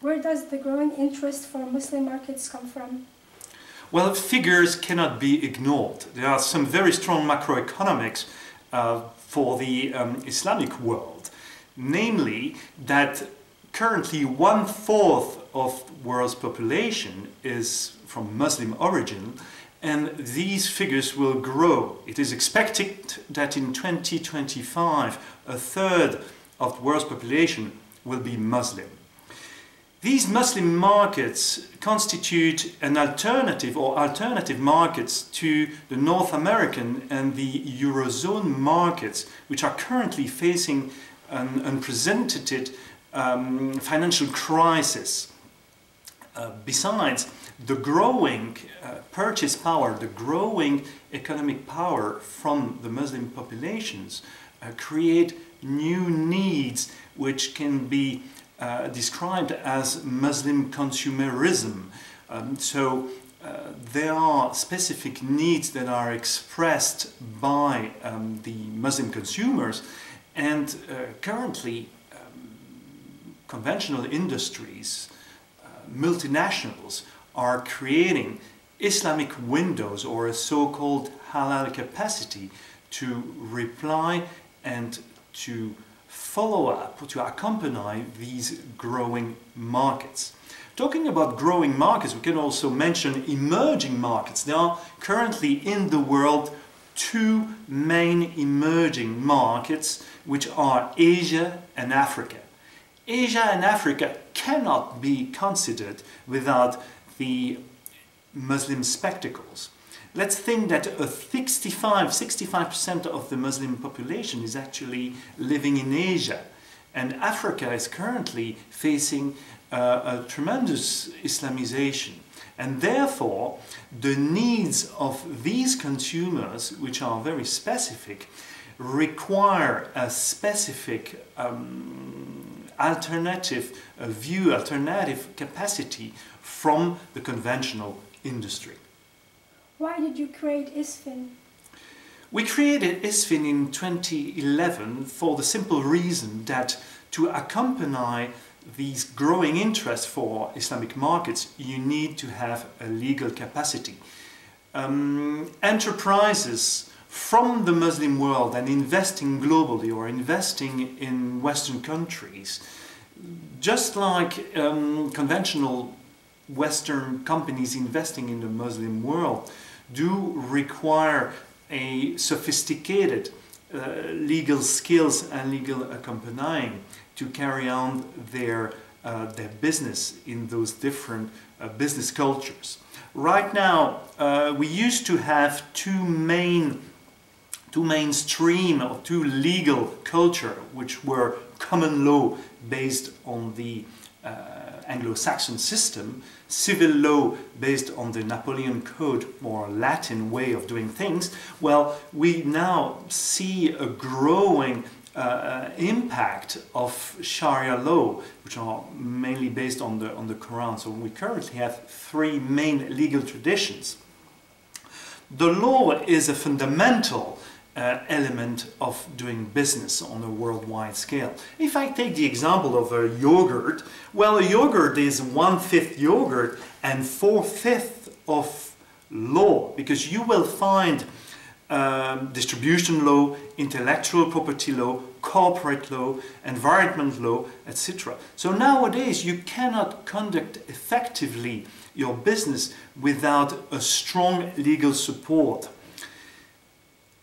Where does the growing interest for Muslim markets come from? Well, figures cannot be ignored. There are some very strong macroeconomics for the Islamic world, namely that currently 1/4 of the world's population is from Muslim origin, and these figures will grow. It is expected that in 2025 1/3 of the world's population will be Muslim. These Muslim markets constitute an alternative or alternative markets to the North American and the Eurozone markets, which are currently facing an unprecedented financial crisis. Besides, the growing purchase power, the growing economic power from the Muslim populations create new needs which can be described as Muslim consumerism. There are specific needs that are expressed by the Muslim consumers, and currently conventional industries, multinationals, are creating Islamic windows or a so-called halal capacity to reply and to follow up, to accompany these growing markets. Talking about growing markets, we can also mention emerging markets. There are currently in the world two main emerging markets, which are Asia and Africa. Asia and Africa cannot be considered without the Muslim spectacles. Let's think that 65% of the Muslim population is actually living in Asia, and Africa is currently facing a tremendous Islamization, and therefore the needs of these consumers, which are very specific, require a specific alternative view, alternative capacity from the conventional industry. Why did you create iSfin? We created iSfin in 2011 for the simple reason that to accompany these growing interests for Islamic markets, you need to have a legal capacity. Enterprises from the Muslim world and investing globally or investing in Western countries, just like conventional Western companies investing in the Muslim world, do require a sophisticated legal skills and legal accompanying to carry on their business in those different business cultures. Right now, we used to have two mainstream or two legal culture, which were common law based on the Anglo-Saxon system, civil law based on the Napoleon Code, or Latin way of doing things. Well, we now see a growing impact of Sharia law, which are mainly based on the Quran. So we currently have three main legal traditions. The law is a fundamental element of doing business on a worldwide scale. If I take the example of a yogurt, well, a yogurt is 1/5 yogurt and 4/5 of law, because you will find distribution law, intellectual property law, corporate law, environment law, etc. So nowadays you cannot conduct effectively your business without a strong legal support.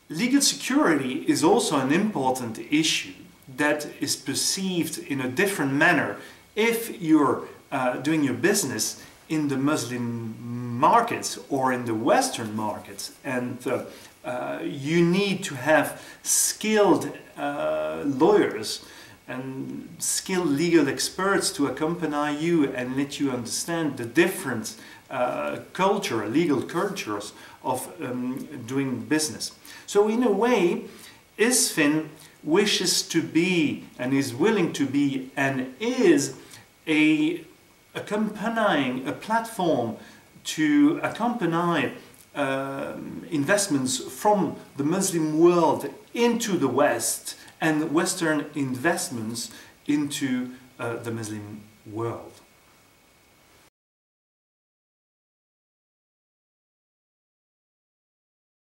Legal security is also an important issue that is perceived in a different manner if you're doing your business in the Muslim markets or in the Western markets, and you need to have skilled lawyers and skilled legal experts to accompany you and let you understand the different legal cultures of doing business. So in a way, iSfin wishes to be and is willing to be and is accompanying a platform to accompany investments from the Muslim world into the West and Western investments into the Muslim world.